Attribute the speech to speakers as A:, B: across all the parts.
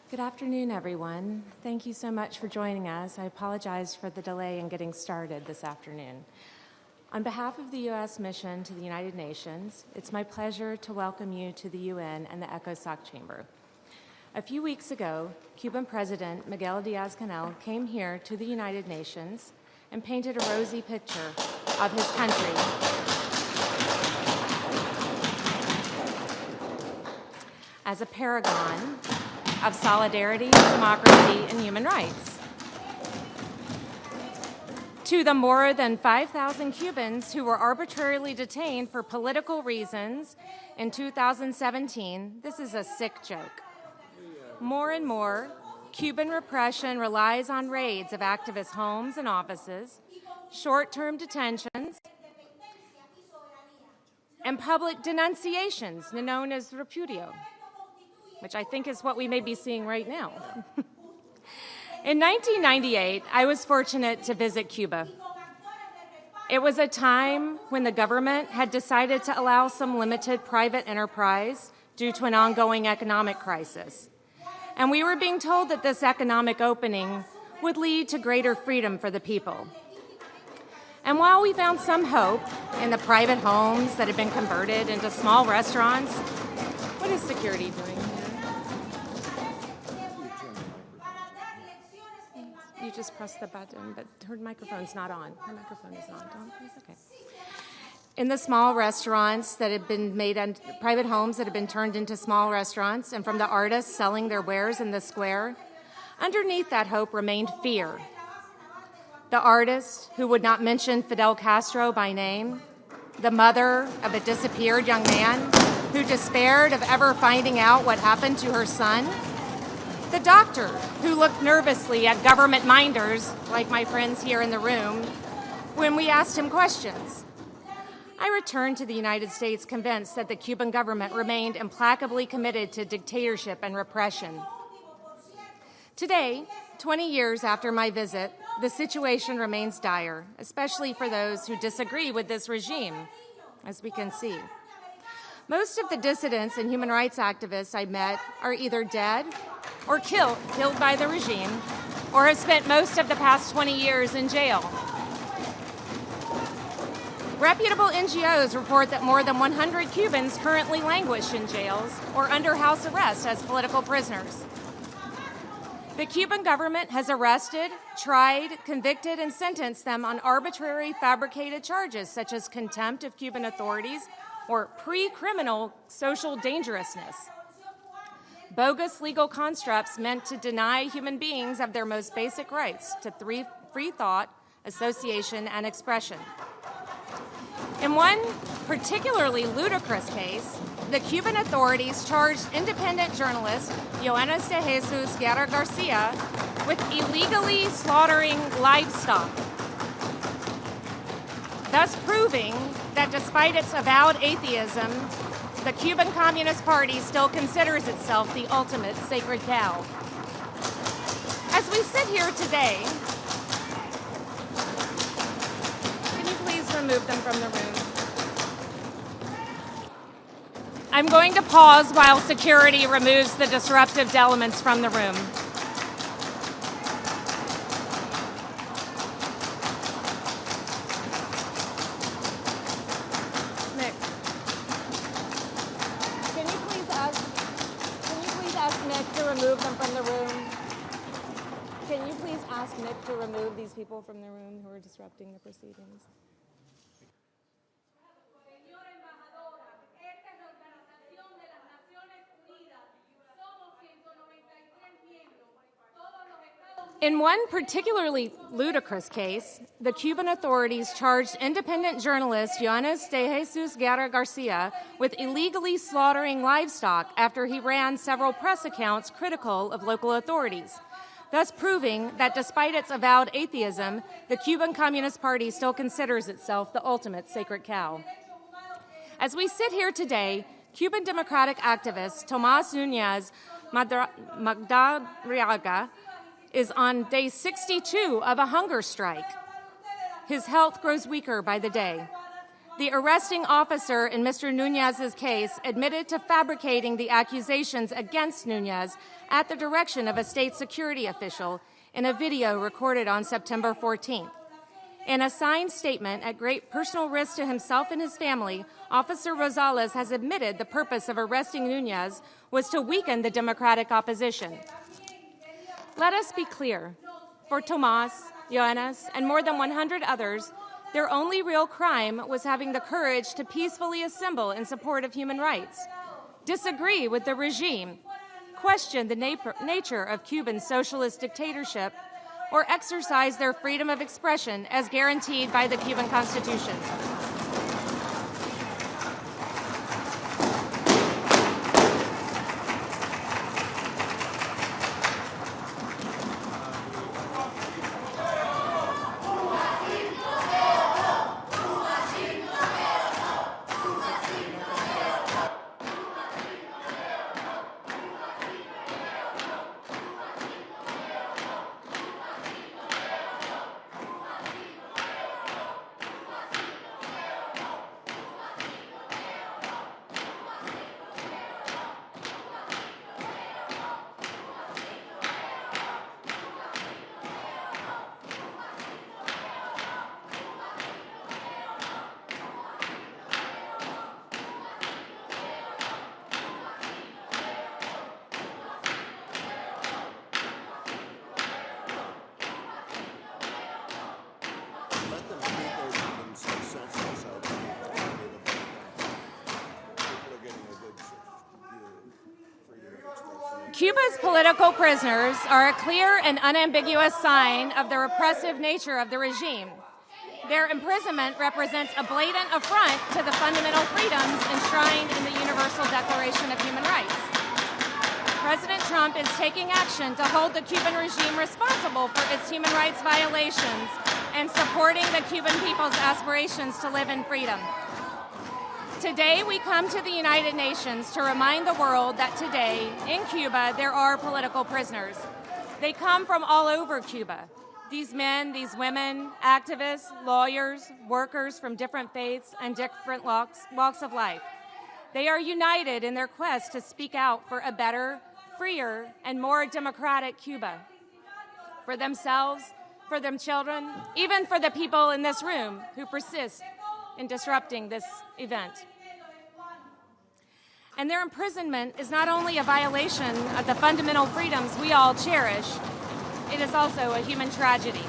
A: Good afternoon, everyone. Thank you so much for joining us. I apologize for the delay in getting started this afternoon. On behalf of the U.S. mission to the United Nations, it's my pleasure to welcome you to the UN and the ECOSOC chamber. A few weeks ago, Cuban President Miguel Díaz-Canel came here to the United Nations and painted a rosy picture of his country as a paragon of solidarity, democracy, and human rights. To the more than 5,000 Cubans who were arbitrarily detained for political reasons in 2017, this is a sick joke. More and more, Cuban repression relies on raids of activists' homes and offices, short-term detentions, and public denunciations known as repudio, which I think is what we may be seeing right now. In 1998, I was fortunate to visit Cuba. It was a time when the government had decided to allow some limited private enterprise due to an ongoing economic crisis. And we were being told that this economic opening would lead to greater freedom for the people. And while we found some hope in the private homes that had been converted into small restaurants, what is security doing? You just press the button, but her microphone's not on. Her microphone is not on, please? Okay. In the small restaurants that had been made, and private homes that had been turned into small restaurants, and from the artists selling their wares in the square, underneath that hope remained fear. The artist who would not mention Fidel Castro by name, the mother of a disappeared young man who despaired of ever finding out what happened to her son, the doctor who looked nervously at government minders, like my friends here in the room, when we asked him questions. I returned to the United States convinced that the Cuban government remained implacably committed to dictatorship and repression. Today, 20 years after my visit, the situation remains dire, especially for those who disagree with this regime, as we can see. Most of the dissidents and human rights activists I met are either dead or killed by the regime, or have spent most of the past 20 years in jail. Reputable NGOs report that more than 100 Cubans currently languish in jails or under house arrest as political prisoners. The Cuban government has arrested, tried, convicted, and sentenced them on arbitrary fabricated charges such as contempt of Cuban authorities or pre-criminal social dangerousness. Bogus legal constructs meant to deny human beings of their most basic rights to free thought, association, and expression. In one particularly ludicrous case, the Cuban authorities charged independent journalist Yoenis de Jesus Guerra Garcia with illegally slaughtering livestock, thus proving that despite its avowed atheism, the Cuban Communist Party still considers itself the ultimate sacred cow. As we sit here today, can you please remove them from the room? I'm going to pause while security removes the disruptive elements from the room. To remove these people from the room who are disrupting the proceedings.
B: Señora embajadora, esta es la Organización de las Naciones Unidas. Somos 193 miembros. Todos los estados.
A: In one particularly ludicrous case, the Cuban authorities charged independent journalist Yoenis de Jesus Guerra Garcia with illegally slaughtering livestock after he ran several press accounts critical of local authorities, thus proving that despite its avowed atheism, the Cuban Communist Party still considers itself the ultimate sacred cow. As we sit here today, Cuban democratic activist Tomás Núñez Raga is on day 62 of a hunger strike. His health grows weaker by the day. The arresting officer in Mr. Nunez's case admitted to fabricating the accusations against Nunez at the direction of a state security official in a video recorded on September 14th. In a signed statement at great personal risk to himself and his family, Officer González has admitted the purpose of arresting Nunez was to weaken the democratic opposition. Let us be clear. For Tomás, Johannes, and more than 100 others, their only real crime was having the courage to peacefully assemble in support of human rights, disagree with the regime, question the nature of Cuban socialist dictatorship, or exercise their freedom of expression as guaranteed by the Cuban Constitution. Cuba's political prisoners are a clear and unambiguous sign of the repressive nature of the regime. Their imprisonment represents a blatant affront to the fundamental freedoms enshrined in the Universal Declaration of Human Rights. President Trump is taking action to hold the Cuban regime responsible for its human rights violations and supporting the Cuban people's aspirations to live in freedom. Today, we come to the United Nations to remind the world that today, in Cuba, there are political prisoners. They come from all over Cuba. These men, these women, activists, lawyers, workers from different faiths and different walks of life. They are united in their quest to speak out for a better, freer, and more democratic Cuba. For themselves, for their children, even for the people in this room who persist in disrupting this event. And their imprisonment is not only a violation of the fundamental freedoms we all cherish, it is also a human tragedy.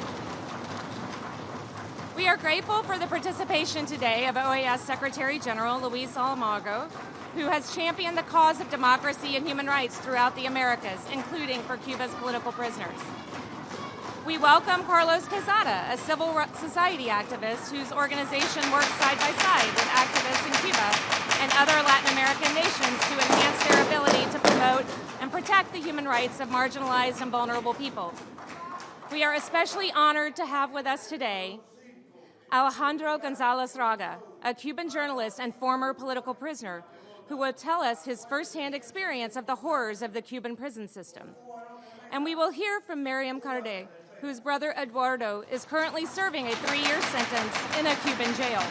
A: We are grateful for the participation today of OAS Secretary General Luis Almagro, who has championed the cause of democracy and human rights throughout the Americas, including for Cuba's political prisoners. We welcome Carlos Quesada, a civil society activist whose organization works side by side with activists in Cuba and other Latin American nations to enhance their ability to promote and protect the human rights of marginalized and vulnerable people. We are especially honored to have with us today Alejandro González Raga, a Cuban journalist and former political prisoner, who will tell us his firsthand experience of the horrors of the Cuban prison system. And we will hear from Miriam Currie, whose brother Eduardo is currently serving a 3-year sentence in a Cuban jail.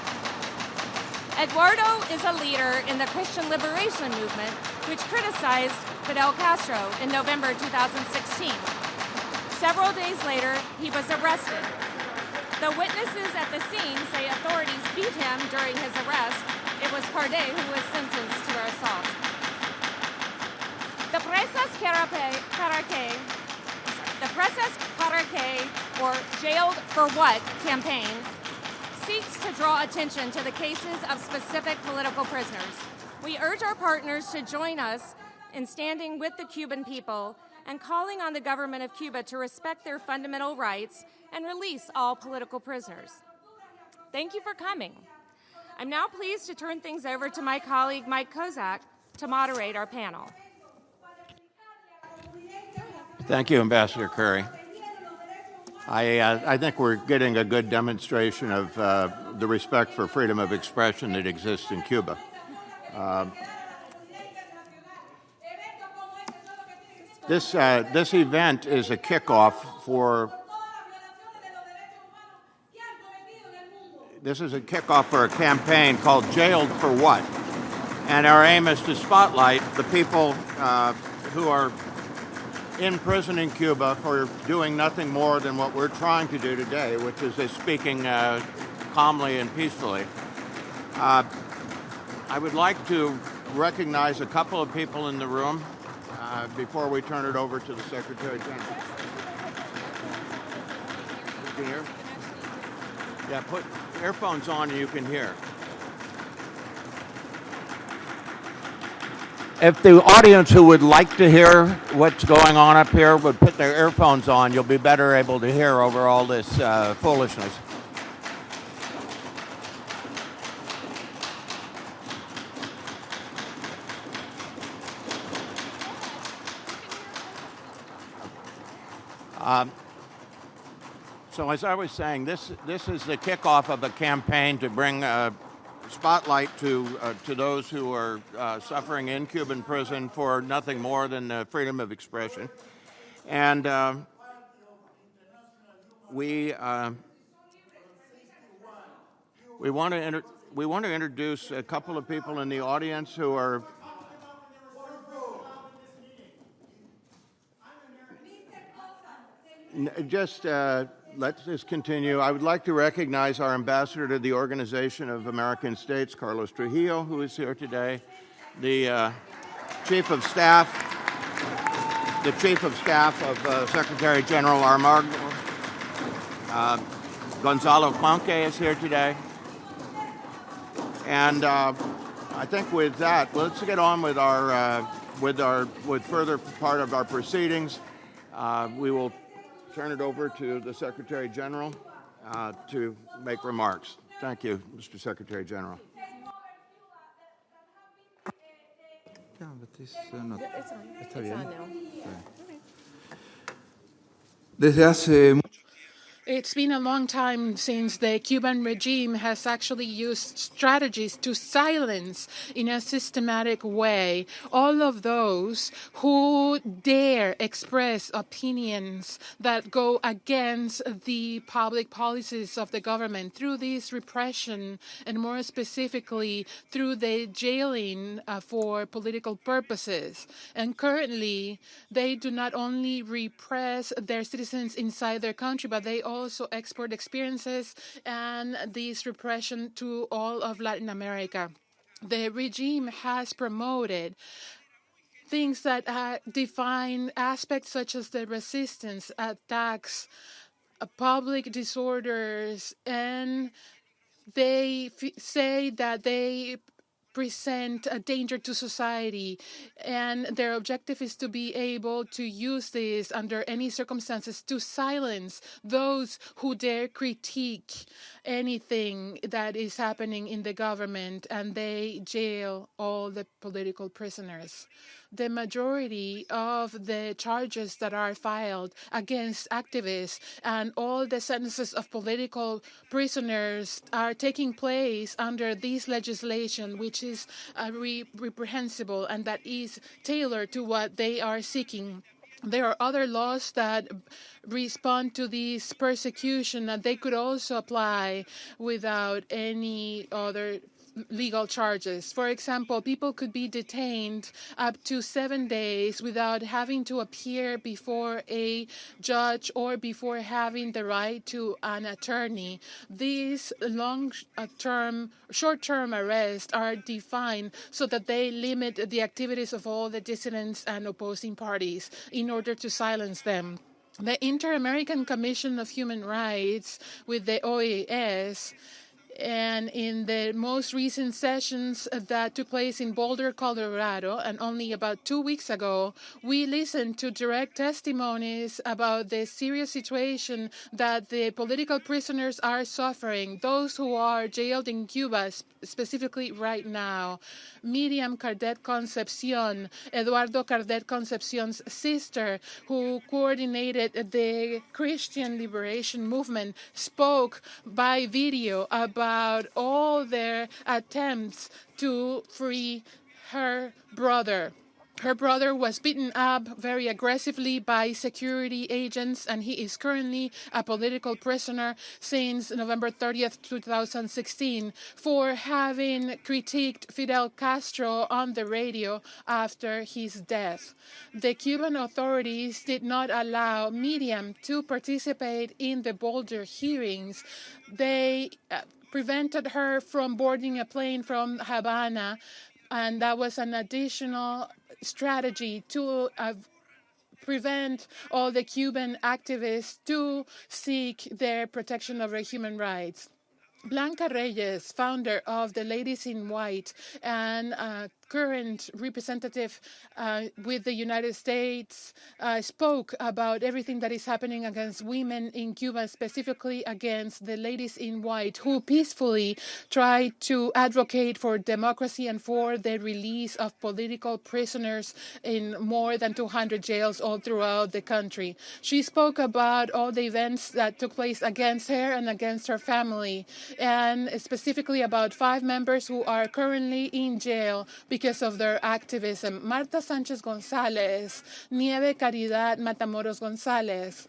A: Eduardo is a leader in the Christian liberation movement, which criticized Fidel Castro in November 2016. Several days later, he was arrested. The witnesses at the scene say authorities beat him during his arrest. It was Currie who was sentenced to assault. The Presas Caracay, or Jailed for What campaign, seeks to draw attention to the cases of specific political prisoners. We urge our partners to join us in standing with the Cuban people and calling on the government of Cuba to respect their fundamental rights and release all political prisoners. Thank you for coming. I'm now pleased to turn things over to my colleague, Mike Kozak, to moderate our panel.
C: Thank you, Ambassador Currie. I think we're getting a good demonstration of the respect for freedom of expression that exists in Cuba. This event is a kickoff for this is a kickoff for a campaign called Jailed for What? And our aim is to spotlight the people who are in prison in Cuba for doing nothing more than what we're trying to do today, which is speaking calmly and peacefully. I would like to recognize a couple of people in the room before we turn it over to the Secretary General. You can hear? Yeah, put earphones on and you can hear. If the audience who would like to hear what's going on up here would put their earphones on, you'll be better able to hear over all this foolishness. So as I was saying, this is the kickoff of a campaign to bring spotlight to those who are suffering in Cuban prison for nothing more than freedom of expression, and we want to introduce a couple of people in the audience who are. Let's just continue. I would like to recognize our ambassador to the Organization of American States, Carlos Trujillo, who is here today, the Chief of Staff of Secretary General Almagro. Gonzalo Conque is here today. And I think with that, let's get on with with further part of our proceedings. We will turn it over to the Secretary General to make remarks. Thank you, Mr. Secretary General.
D: Yeah, but it's not.
A: It's on.
D: Está
A: It's
D: bien.
A: on now.
D: Desde hace
E: It's been a long time since the Cuban regime has actually used strategies to silence in a systematic way all of those who dare express opinions that go against the public policies of the government through this repression, and more specifically through the jailing for political purposes. And currently, they do not only repress their citizens inside their country, but they also export experiences and this repression to all of Latin America. The regime has promoted things that define aspects such as the resistance, attacks, public disorders, and they say that they present a danger to society, and their objective is to be able to use this under any circumstances to silence those who dare critique anything that is happening in the government, and they jail all the political prisoners. The majority of the charges that are filed against activists and all the sentences of political prisoners are taking place under this legislation, which is reprehensible and that is tailored to what they are seeking. There are other laws that respond to this persecution that they could also apply without any other legal charges. For example, people could be detained up to 7 days without having to appear before a judge or before having the right to an attorney. These short-term arrests are defined so that they limit the activities of all the dissidents and opposing parties in order to silence them. The Inter-American Commission of Human Rights with the OAS, and in the most recent sessions that took place in Boulder, Colorado, and only about 2 weeks ago, we listened to direct testimonies about the serious situation that the political prisoners are suffering, those who are jailed in Cuba, specifically right now. Miriam Cardet Concepcion, Eduardo Cardet Concepcion's sister, who coordinated the Christian Liberation Movement, spoke by video about all their attempts to free her brother. Her brother was beaten up very aggressively by security agents, and he is currently a political prisoner since November 30th, 2016, for having critiqued Fidel Castro on the radio after his death. The Cuban authorities did not allow media to participate in the Boulder hearings. They prevented her from boarding a plane from Havana, and that was an additional strategy to prevent all the Cuban activists to seek their protection of their human rights. Blanca Reyes, founder of the Ladies in White and current representative with the United States, spoke about everything that is happening against women in Cuba, specifically against the Ladies in White, who peacefully try to advocate for democracy and for the release of political prisoners in more than 200 jails all throughout the country. She spoke about all the events that took place against her and against her family, and specifically about 5 members who are currently in jail because of their activism. Marta Sánchez González, Nieve Caridad Matamoros González,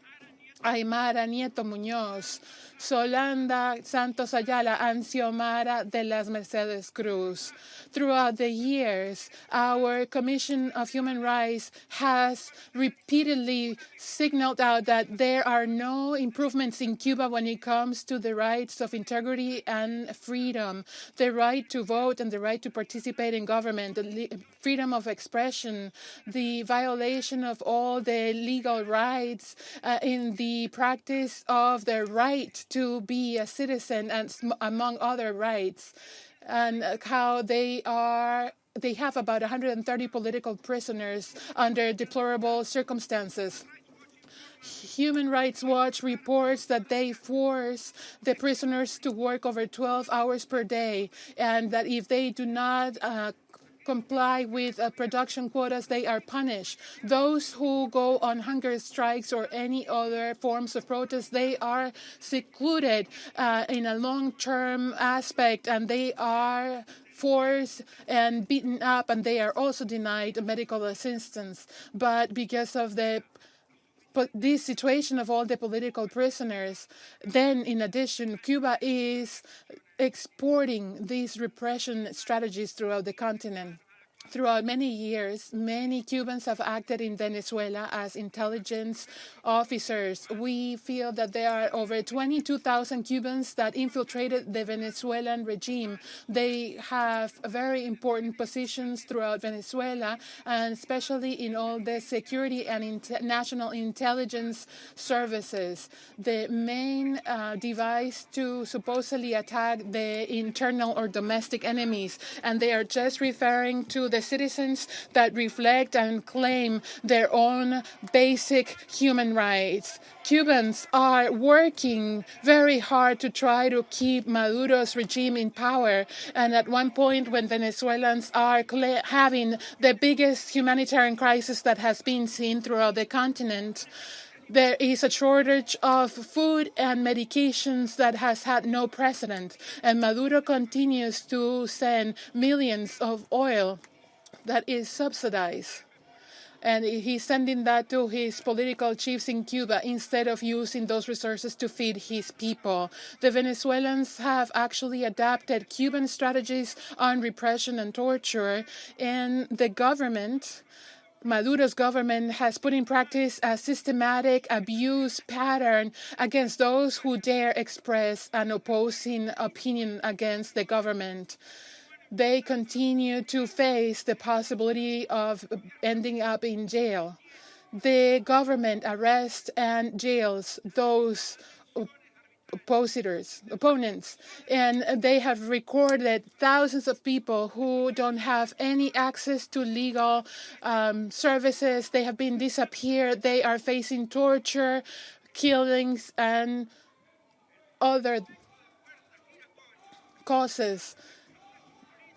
E: Aymara Nieto Muñoz, Solanda Santos Ayala, and Xiomara de las Mercedes Cruz. Throughout the years, our Commission of Human Rights has repeatedly signaled out that there are no improvements in Cuba when it comes to the rights of integrity and freedom, the right to vote and the right to participate in government, the freedom of expression, the violation of all the legal rights in the practice of the right to be a citizen, and among other rights, and how they have about 130 political prisoners under deplorable circumstances. Human Rights Watch reports that they force the prisoners to work over 12 hours per day, and that if they do not comply with production quotas, they are punished. Those who go on hunger strikes or any other forms of protest, they are secluded in a long-term aspect, and they are forced and beaten up, and they are also denied medical assistance. But because of this situation of all the political prisoners, then in addition, Cuba is exporting these repression strategies throughout the continent. Throughout many years, many Cubans have acted in Venezuela as intelligence officers. We feel that there are over 22,000 Cubans that infiltrated the Venezuelan regime. They have very important positions throughout Venezuela, and especially in all the security and national intelligence services. The main device to supposedly attack the internal or domestic enemies, and they are just referring to the citizens that reflect and claim their own basic human rights. Cubans are working very hard to try to keep Maduro's regime in power, and at one point when Venezuelans are having the biggest humanitarian crisis that has been seen throughout the continent, there is a shortage of food and medications that has had no precedent, and Maduro continues to send millions of oil that is subsidized. And he's sending that to his political chiefs in Cuba instead of using those resources to feed his people. The Venezuelans have actually adapted Cuban strategies on repression and torture, and the government, Maduro's government, has put in practice a systematic abuse pattern against those who dare express an opposing opinion against the government. They continue to face the possibility of ending up in jail. The government arrests and jails those opponents, and they have recorded thousands of people who don't have any access to legal services. They have been disappeared. They are facing torture, killings, and other causes.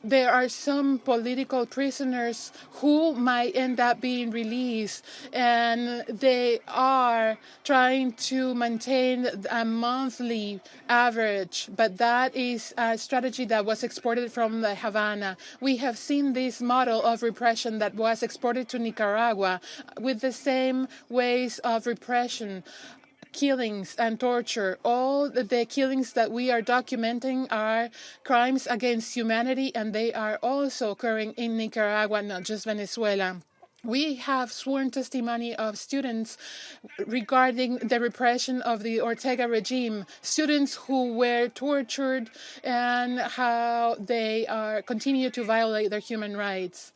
E: there are some political prisoners who might end up being released, and they are trying to maintain a monthly average, but that is a strategy that was exported from the Havana. We have seen this model of repression that was exported to Nicaragua with the same ways of repression, killings and torture. All the killings that we are documenting are crimes against humanity, and they are also occurring in Nicaragua, not just Venezuela. We have sworn testimony of students regarding the repression of the Ortega regime, students who were tortured and how they continue to violate their human rights.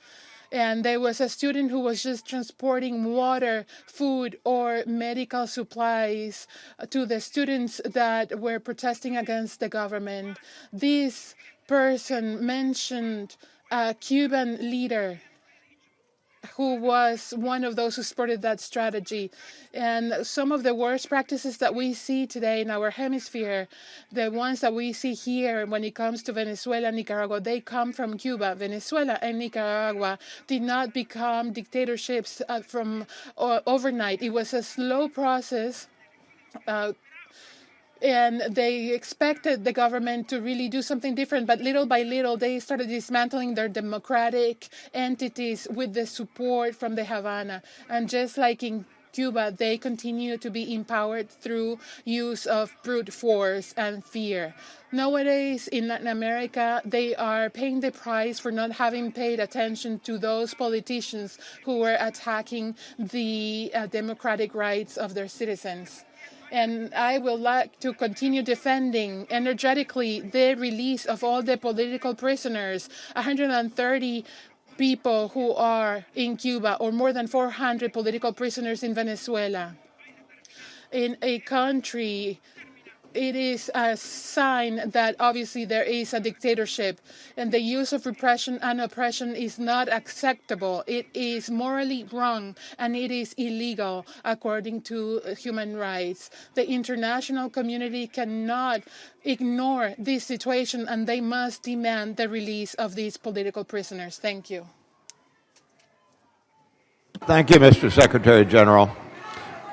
E: And there was a student who was just transporting water, food, or medical supplies to the students that were protesting against the government. This person mentioned a Cuban leader who was one of those who supported that strategy. And some of the worst practices that we see today in our hemisphere, the ones that we see here when it comes to Venezuela and Nicaragua, they come from Cuba. Venezuela and Nicaragua did not become dictatorships from overnight. It was a slow process. And they expected the government to really do something different, but little by little, they started dismantling their democratic entities with the support from the Havana. And just like in Cuba, they continue to be empowered through use of brute force and fear. Nowadays, in Latin America, they are paying the price for not having paid attention to those politicians who were attacking the democratic rights of their citizens. And I would like to continue defending energetically the release of all the political prisoners, 130 people who are in Cuba, or more than 400 political prisoners in Venezuela. In a country, it is a sign that obviously there is a dictatorship, and the use of repression and oppression is not acceptable. It is morally wrong, and it is illegal according to human rights. The international community cannot ignore this situation, and they must demand the release of these political prisoners. Thank you.
C: Thank you, Mr. Secretary General.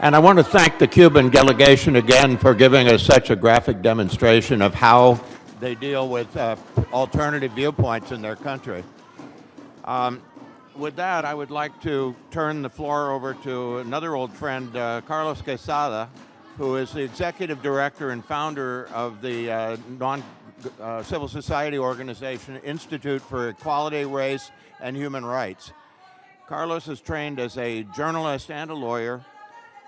C: And I want to thank the Cuban delegation again for giving us such a graphic demonstration of how they deal with alternative viewpoints in their country. With that, I would like to turn the floor over to another old friend, Carlos Quesada, who is the executive director and founder of the civil society organization Institute for Equality, Race, and Human Rights. Carlos is trained as a journalist and a lawyer,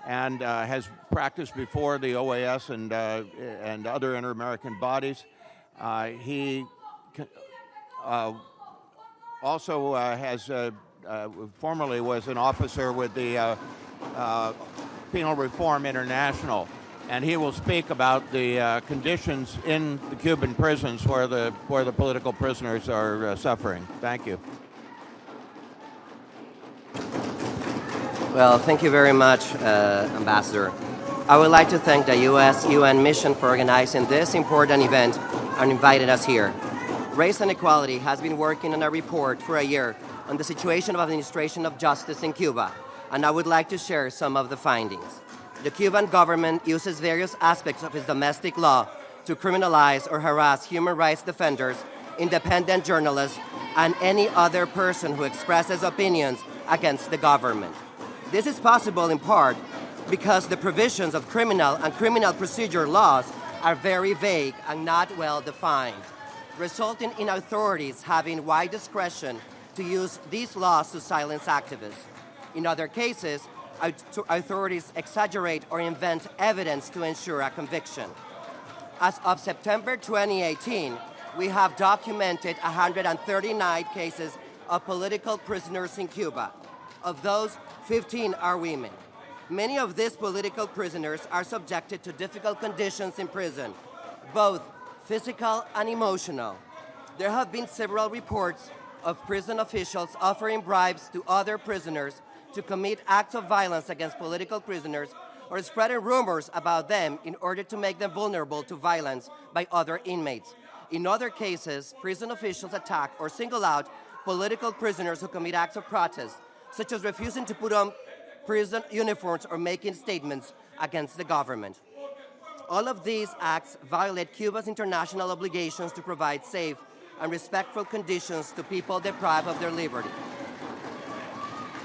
C: and has practiced before the OAS and other inter-American bodies. He also has formerly was an officer with the Penal Reform International, and he will speak about the conditions in the Cuban prisons where the political prisoners are suffering. Thank you.
F: Well, thank you very much, Ambassador. I would like to thank the UN mission for organizing this important event and inviting us here. Race and Equality has been working on a report for a year on the situation of administration of justice in Cuba, and I would like to share some of the findings. The Cuban government uses various aspects of its domestic law to criminalize or harass human rights defenders, independent journalists, and any other person who expresses opinions against the government. This is possible in part because the provisions of criminal and criminal procedure laws are very vague and not well defined, resulting in authorities having wide discretion to use these laws to silence activists. In other cases, authorities exaggerate or invent evidence to ensure a conviction. As of September 2018, we have documented 139 cases of political prisoners in Cuba. Of those, 15 are women. Many of these political prisoners are subjected to difficult conditions in prison, both physical and emotional. There have been several reports of prison officials offering bribes to other prisoners to commit acts of violence against political prisoners or spreading rumors about them in order to make them vulnerable to violence by other inmates. In other cases, prison officials attack or single out political prisoners who commit acts of protest, such as refusing to put on prison uniforms or making statements against the government. All of these acts violate Cuba's international obligations to provide safe and respectful conditions to people deprived of their liberty.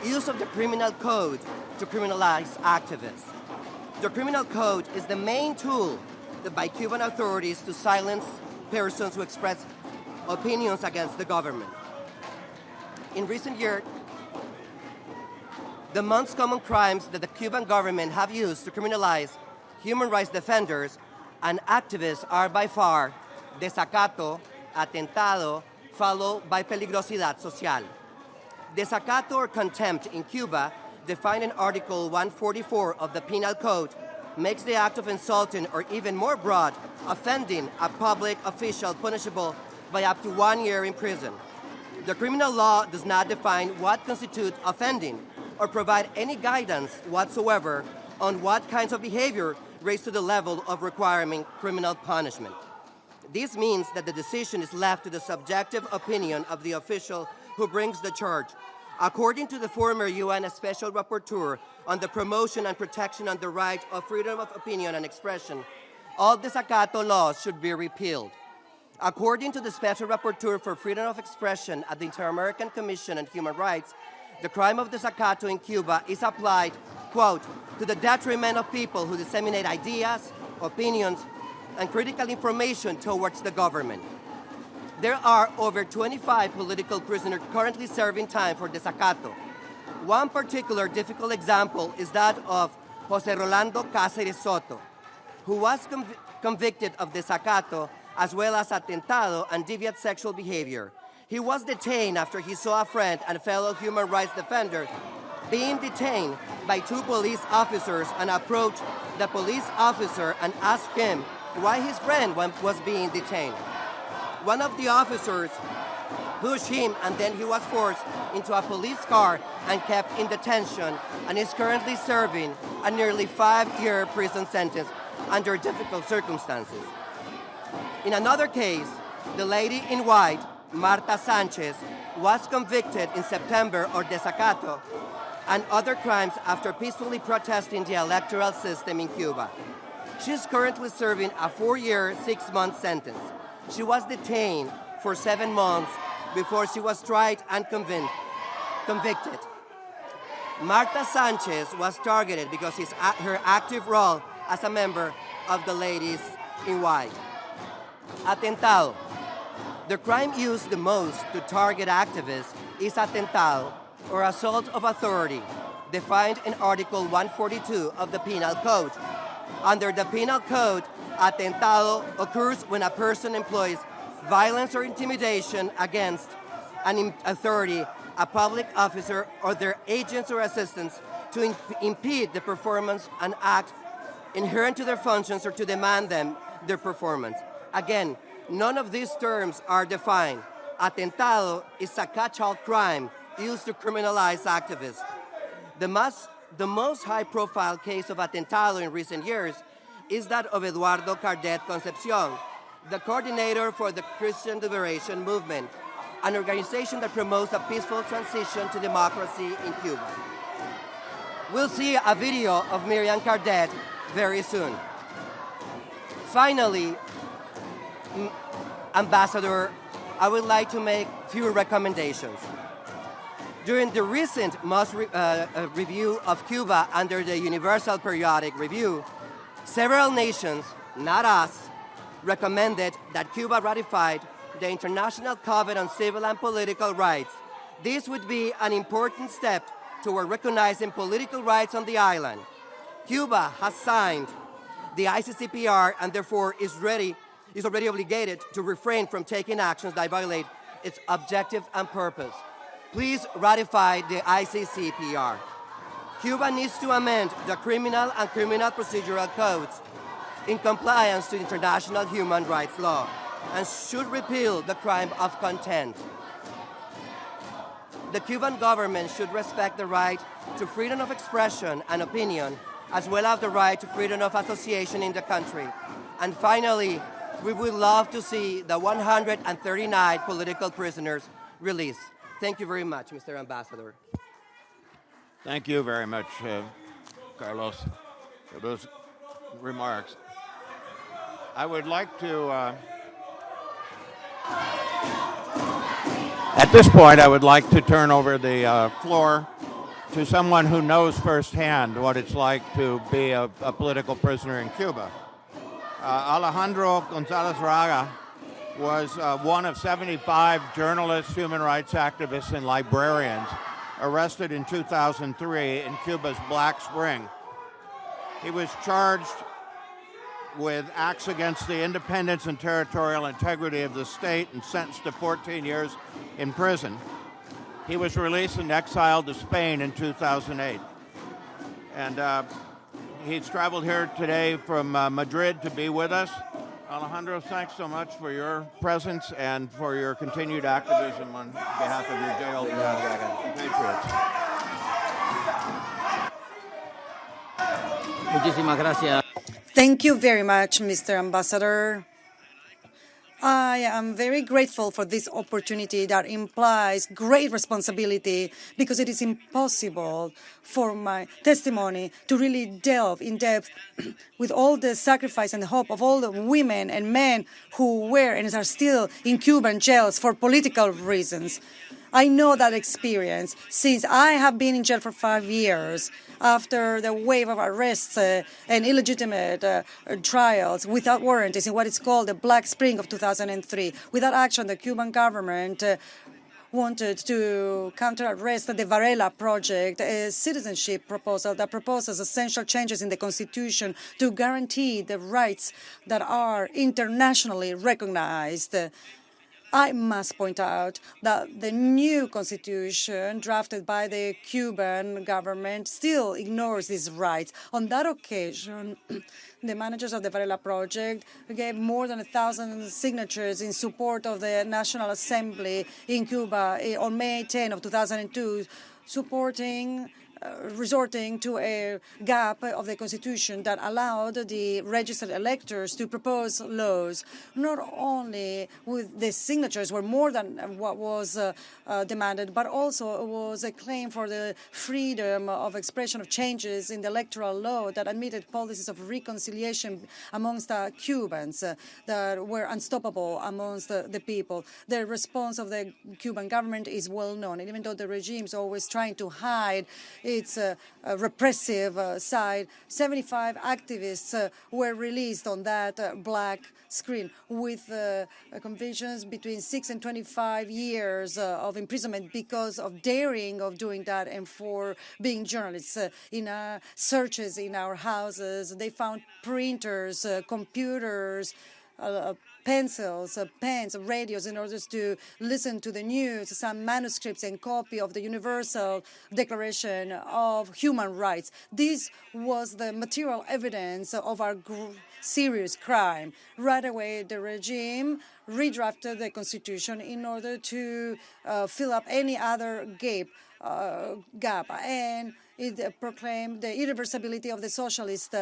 F: Use of the criminal code to criminalize activists. The criminal code is the main tool by Cuban authorities to silence persons who express opinions against the government. In recent years, the most common crimes that the Cuban government have used to criminalize human rights defenders and activists are by far desacato, atentado, followed by peligrosidad social. Desacato or contempt in Cuba, defined in Article 144 of the Penal Code, makes the act of insulting or even more broad, offending a public official punishable by up to 1 year in prison. The criminal law does not define what constitutes offending or provide any guidance whatsoever on what kinds of behavior raise to the level of requiring criminal punishment. This means that the decision is left to the subjective opinion of the official who brings the charge. According to the former UN Special Rapporteur on the promotion and protection of the right of freedom of opinion and expression, all desacato laws should be repealed. According to the Special Rapporteur for Freedom of Expression at the Inter-American Commission on Human Rights, the crime of desacato in Cuba is applied, quote, to the detriment of people who disseminate ideas, opinions, and critical information towards the government. There are over 25 political prisoners currently serving time for desacato. One particular difficult example is that of José Rolando Cáceres Soto, who was convicted of desacato as well as atentado and deviant sexual behavior. He was detained after he saw a friend and fellow human rights defender being detained by 2 police officers and approached the police officer and asked him why his friend was being detained. One of the officers pushed him, and then he was forced into a police car and kept in detention, and is currently serving a nearly 5-year prison sentence under difficult circumstances. In another case, the lady in white, Marta Sanchez, was convicted in September of desacato and other crimes after peacefully protesting the electoral system in Cuba. She is currently serving a 4-year, 6-month sentence. She was detained for 7 months before she was tried and convicted. Marta Sanchez was targeted because of her active role as a member of the Ladies in White. Atentado. The crime used the most to target activists is atentado, or assault of authority, defined in Article 142 of the Penal Code. Under the Penal Code, atentado occurs when a person employs violence or intimidation against an authority, a public officer, or their agents or assistants to impede the performance and act inherent to their functions or to demand them their performance. Again, none of these terms are defined. Atentado is a catch-all crime used to criminalize activists. The most high-profile case of atentado in recent years is that of Eduardo Cardet Concepcion, the coordinator for the Christian Liberation Movement, an organization that promotes a peaceful transition to democracy in Cuba. We'll see a video of Miriam Cardet very soon. Finally, Ambassador, I would like to make few recommendations. During the recent review of Cuba under the Universal Periodic Review, several nations, not us, recommended that Cuba ratified the International Covenant on Civil and Political Rights. This would be an important step toward recognizing political rights on the island. Cuba has signed the ICCPR and therefore is already obligated to refrain from taking actions that violate its objective and purpose. Please ratify the ICCPR. Cuba needs to amend the criminal and criminal procedural codes in compliance to international human rights law and should repeal the crime of contempt. The Cuban government should respect the right to freedom of expression and opinion, as well as the right to freedom of association in the country. And finally, we would love to see the 139 political prisoners released. Thank you very much, Mr. Ambassador.
C: Thank you very much, Carlos, for those remarks. I would like to, at this point, I would like to turn over the floor to someone who knows firsthand what it's like to be a political prisoner in Cuba. Alejandro González Raga was one of 75 journalists, human rights activists, and librarians arrested in 2003 in Cuba's Black Spring. He was charged with acts against the independence and territorial integrity of the state and sentenced to 14 years in prison. He was released and exiled to Spain in 2008. And he's traveled here today from Madrid to be with us. Alejandro, thanks so much for your presence and for your continued activism on behalf of your jailed compatriots.
G: Muchísimas gracias.
H: Thank you very much, Mr. Ambassador. I am very grateful for this opportunity that implies great responsibility because it is impossible for my testimony to really delve in depth with all the sacrifice and the hope of all the women and men who were and are still in Cuban jails for political reasons. I know that experience since I have been in jail for 5 years after the wave of arrests and illegitimate trials without warrants in what is called the Black Spring of 2003. Without action, the Cuban government wanted to counter-arrest the Varela Project, a citizenship proposal that proposes essential changes in the Constitution to guarantee the rights that are internationally recognized. I must point out that the new constitution drafted by the Cuban government still ignores these rights. On that occasion, the managers of the Varela Project gave more than 1,000 signatures in support of the National Assembly in Cuba on May 10 of 2002, resorting to a gap of the Constitution that allowed the registered electors to propose laws. Not only with the signatures were more than what was demanded, but also it was a claim for the freedom of expression of changes in the electoral law that admitted policies of reconciliation amongst Cubans that were unstoppable amongst the people. The response of the Cuban government is well known, and even though the regime is always trying to hide its repressive side, 75 activists were released on that black screen with convictions between 6 and 25 years of imprisonment because of daring of doing that and for being journalists. In searches in our houses, they found printers, computers, pencils, pens, radios in order to listen to the news, some manuscripts and copy of the Universal Declaration of Human Rights. This was the material evidence of our serious crime. Right away, the regime redrafted the Constitution in order to fill up any other gap, and it proclaimed the irreversibility of the socialist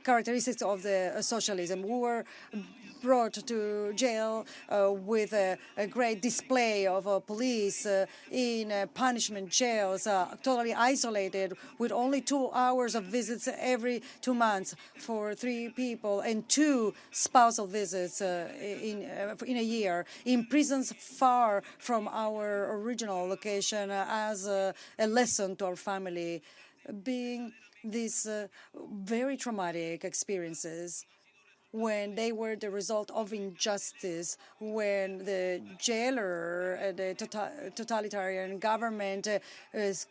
H: characteristics of the socialism. We were brought to jail with a great display of police in punishment jails, totally isolated, with only 2 hours of visits every 2 months for 3 people and 2 spousal visits in a year, in prisons far from our original location as a lesson to our family. Being these very traumatic experiences when they were the result of injustice, when the jailer, the totalitarian government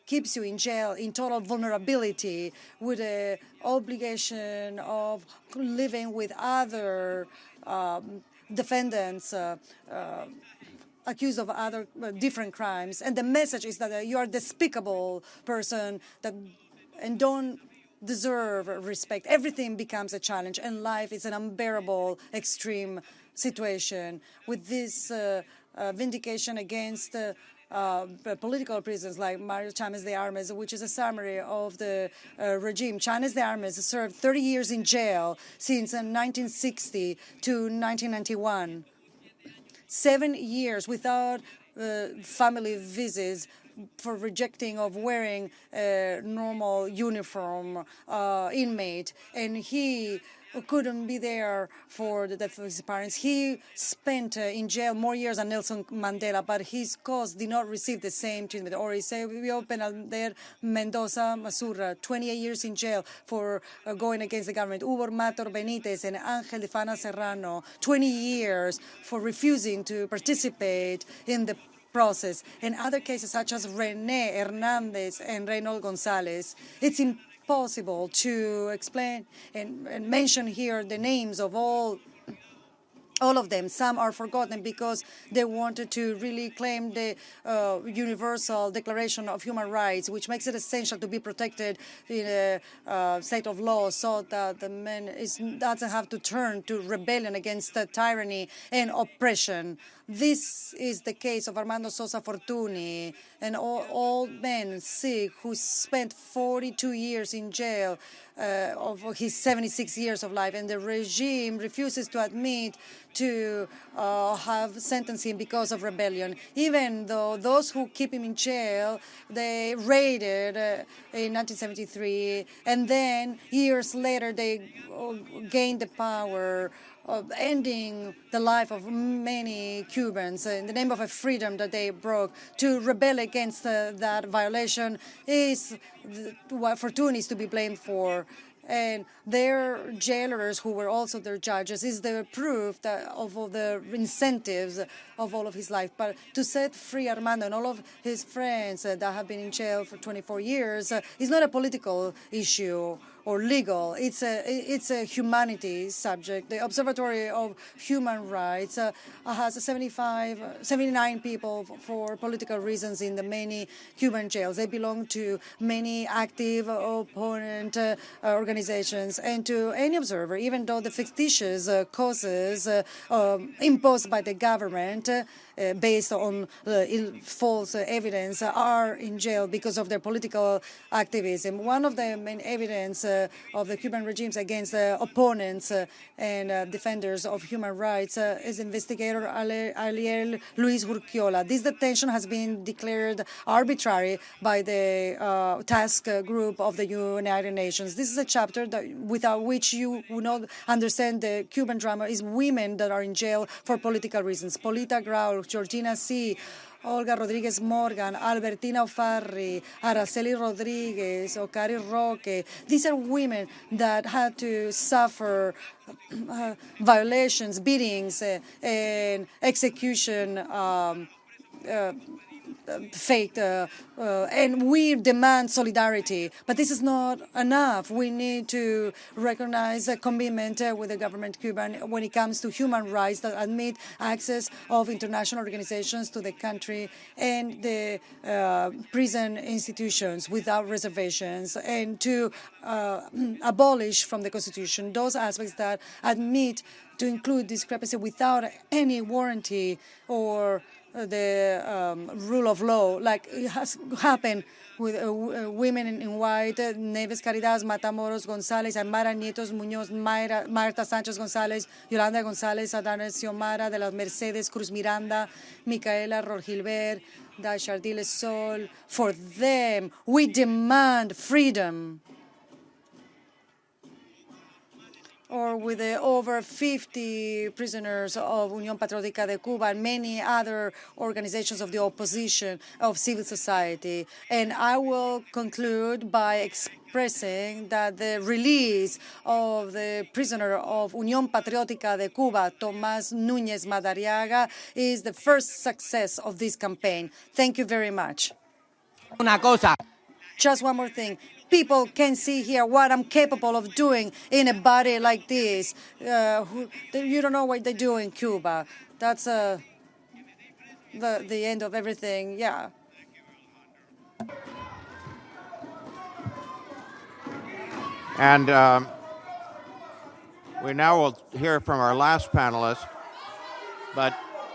H: keeps you in jail in total vulnerability with the obligation of living with other defendants accused of other different crimes. And the message is that you are a despicable person and don't deserve respect. Everything becomes a challenge, and life is an unbearable, extreme situation. With this vindication against political prisons like Mario Chávez de Armas, which is a summary of the regime. Chávez de Armas served 30 years in jail since 1960 to 1991. 7 years without family visits for rejecting of wearing a normal uniform inmate, and he couldn't be there for the death of his parents. He spent in jail more years than Nelson Mandela, but his cause did not receive the same treatment. Or he said, we open there Mendoza Masurra, 28 years in jail for going against the government. Hugo Mator Benitez and Ángel de Fana Serrano, 20 years for refusing to participate in the process. And other cases such as René Hernandez and Reynold González. It's impossible to explain and mention here the names of all of them. Some are forgotten because they wanted to really claim the Universal Declaration of Human Rights, which makes it essential to be protected in a state of law so that the man doesn't have to turn to rebellion against tyranny and oppression. This is the case of Armando Sosa Fortuny, an old man, sick, who spent 42 years in jail of his 76 years of life, and the regime refuses to admit to have sentenced him because of rebellion, even though those who keep him in jail, they raided in 1973, and then years later they gained the power of ending the life of many Cubans in the name of a freedom that they broke. To rebel against that violation is what Fortuny is to be blamed for. And their jailers, who were also their judges, is the proof that of all the incentives of all of his life. But to set free Armando and all of his friends that have been in jail for 24 years is not a political issue or legal. It's a humanity subject. The Observatory of Human Rights has 79 people for political reasons in the many Cuban jails. They belong to many active opponent organizations and to any observer, even though the fictitious causes imposed by the government based on false evidence are in jail because of their political activism. One of the main evidence of the Cuban regimes against opponents and defenders of human rights is investigator Ariel Luis Urquiola. This detention has been declared arbitrary by the task group of the United Nations. This is a chapter that, without which you will not understand the Cuban drama, is women that are in jail for political reasons. Polita Grau, Georgina C., Olga Rodriguez Morgan, Albertina Ofarri, Araceli Rodriguez, Ocari Roque. These are women that had to suffer violations, beatings, and execution faked, and we demand solidarity. But this is not enough. We need to recognize a commitment with the government Cuban when it comes to human rights that admit access of international organizations to the country and the prison institutions without reservations, and to abolish from the Constitution those aspects that admit to include discrepancy without any warranty or the rule of law, like it has happened with women in white, Neves Caridad, Matamoros González, Aymara Nietos Muñoz, Marta Sánchez González, Yolanda González, Adana Xiomara, de las Mercedes Cruz Miranda, Micaela Rogilbert, Dachardile Sol. For them, we demand freedom. Or with the over 50 prisoners of Unión Patriótica de Cuba and many other organizations of the opposition, of civil society. And I will conclude by expressing that the release of the prisoner of Unión Patriótica de Cuba, Tomás Núñez Madariaga, is the first success of this campaign. Thank you very much.
G: Una cosa.
H: Just one more thing. People can see here what I'm capable of doing in a body like this. You don't know what they do in Cuba. That's the end of everything. Yeah.
C: And we now will hear from our last panelist, but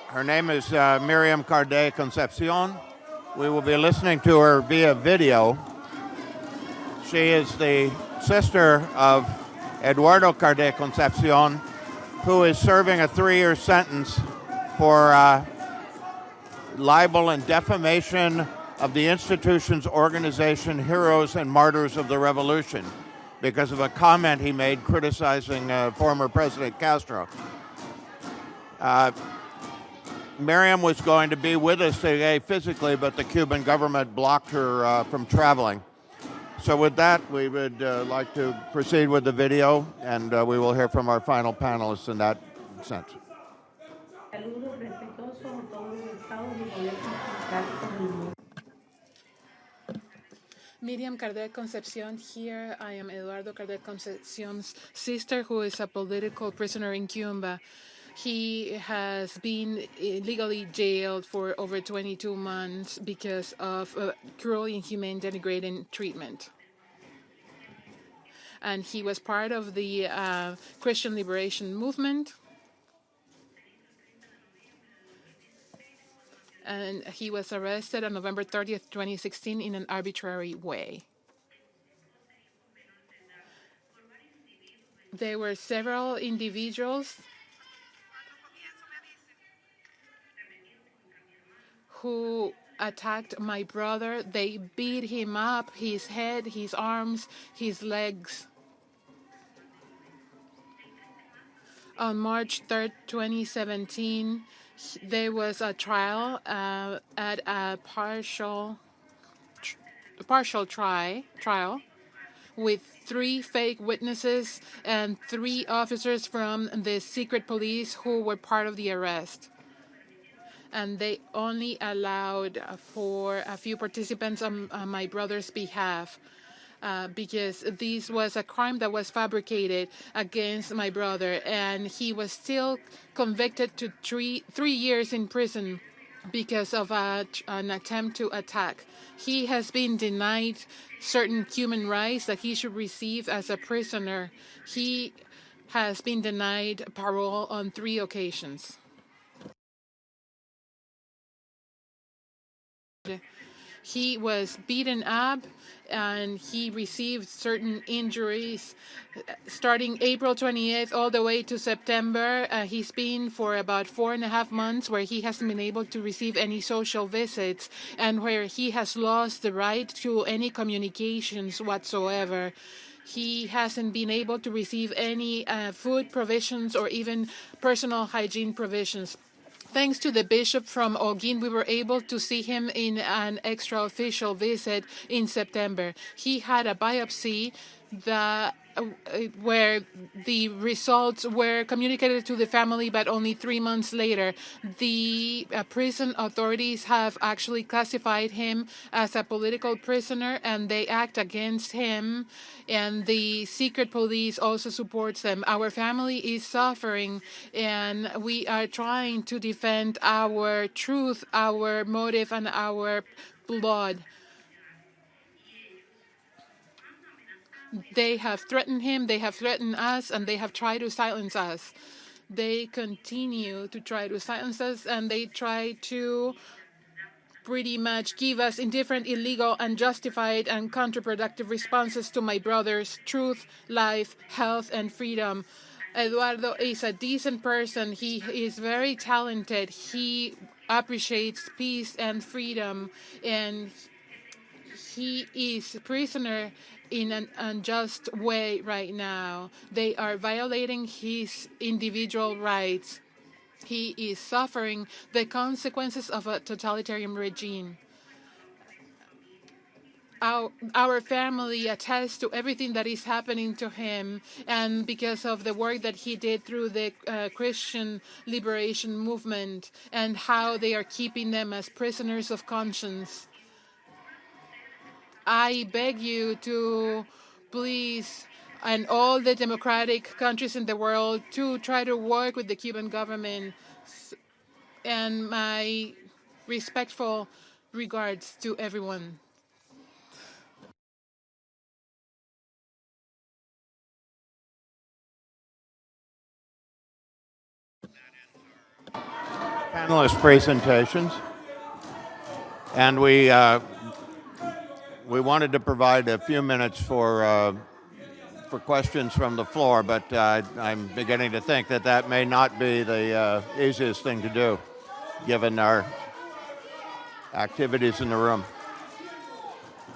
C: her name is Miriam Carde Concepcion. We will be listening to her via video. She is the sister of Eduardo Carde Concepcion, who is serving a 3-year sentence for libel and defamation of the institution's organization, Heroes and Martyrs of the Revolution, because of a comment he made criticizing former President Castro. Miriam was going to be with us today physically, but the Cuban government blocked her from traveling. So with that, we would like to proceed with the video, and we will hear from our final panelists in that sense.
E: Miriam Cardet Concepcion here. I am Eduardo Cardet Concepcion's sister, who is a political prisoner in Cuba. He has been illegally jailed for over 22 months because of cruel, inhumane, denigrating treatment. And he was part of the Christian Liberation Movement. And he was arrested on November 30th, 2016 in an arbitrary way. There were several individuals who attacked my brother. They beat him up, his head, his arms, his legs. On March 3rd, 2017, there was a trial at a partial trial with 3 fake witnesses and 3 officers from the secret police who were part of the arrest. And they only allowed for a few participants on my brother's behalf because this was a crime that was fabricated against my brother, and he was still convicted to 3 years in prison because of an attempt to attack. He has been denied certain human rights that he should receive as a prisoner. He has been denied parole on 3 occasions. He was beaten up and he received certain injuries starting April 28th all the way to September. He's been for about 4.5 months where he hasn't been able to receive any social visits and where he has lost the right to any communications whatsoever. He hasn't been able to receive any food provisions or even personal hygiene provisions. Thanks to the bishop from Holguín, we were able to see him in an extra-official visit in September. He had a biopsy where the results were communicated to the family, but only 3 months later. The prison authorities have actually classified him as a political prisoner, and they act against him, and the secret police also supports them. Our family is suffering, and we are trying to defend our truth, our motive, and our blood. They have threatened him, they have threatened us, and they have tried to silence us. They continue to try to silence us, and they try to pretty much give us indifferent, illegal, unjustified, and counterproductive responses to my brother's truth, life, health, and freedom. Eduardo is a decent person. He is very talented. He appreciates peace and freedom, and he is a prisoner in an unjust way right now. They are violating his individual rights. He is suffering the consequences of a totalitarian regime. Our family attests to everything that is happening to him, and because of the work that he did through the Christian Liberation Movement and how they are keeping them as prisoners of conscience. I beg you to please, and all the democratic countries in the world, to try to work with the Cuban government. And my respectful regards to everyone.
C: Panelist presentations. And we wanted to provide a few minutes for questions from the floor, but I'm beginning to think that may not be the easiest thing to do, given our activities in the room.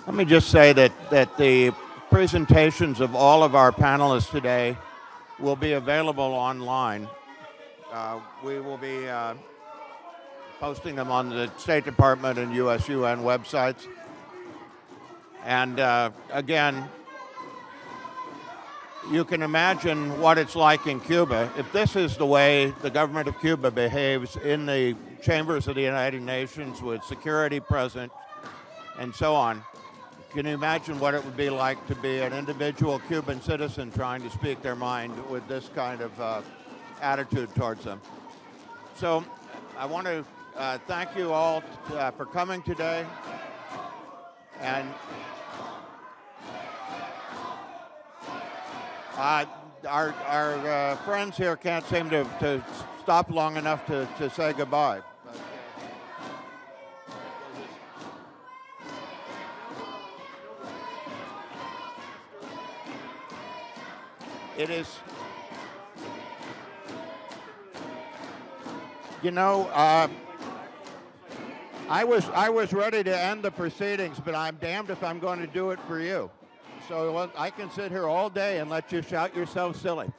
C: Let me just say that the presentations of all of our panelists today will be available online. We will be posting them on the State Department and US-UN websites. And again, you can imagine what it's like in Cuba. If this is the way the government of Cuba behaves in the chambers of the United Nations with security present and so on, can you imagine what it would be like to be an individual Cuban citizen trying to speak their mind with this kind of attitude towards them? So I want to thank you all for coming today. And our friends here can't seem to stop long enough to say goodbye. It is, you know, I was ready to end the proceedings, but I'm damned if I'm going to do it for you. So I can sit here all day and let you shout yourself silly.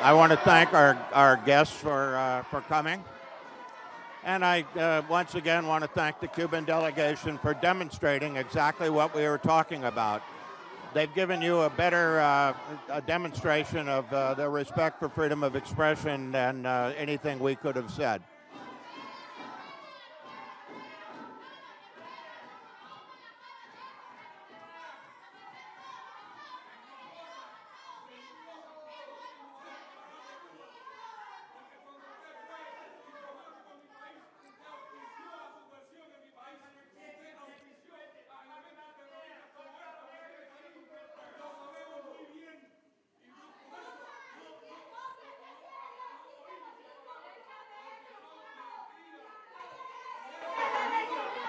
C: I want to thank our guests for coming. And I once again want to thank the Cuban delegation for demonstrating exactly what we were talking about. They've given you a better a demonstration of their respect for freedom of expression than anything we could have said.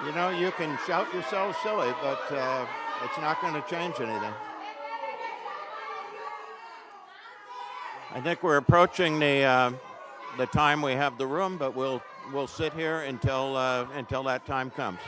C: You know, you can shout yourself silly, but it's not going to change anything. I think we're approaching the time we have the room, but we'll sit here until that time comes.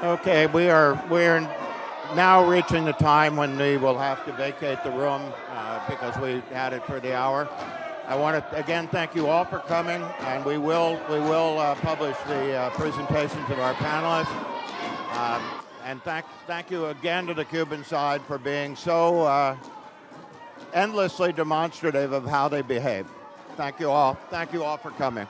C: Okay, we're now reaching the time when we will have to vacate the room because we had it for the hour. I want to again thank you all for coming, and we will publish the presentations of our panelists. And thank you again to the Cuban side for being so endlessly demonstrative of how they behave. Thank you all. Thank you all for coming.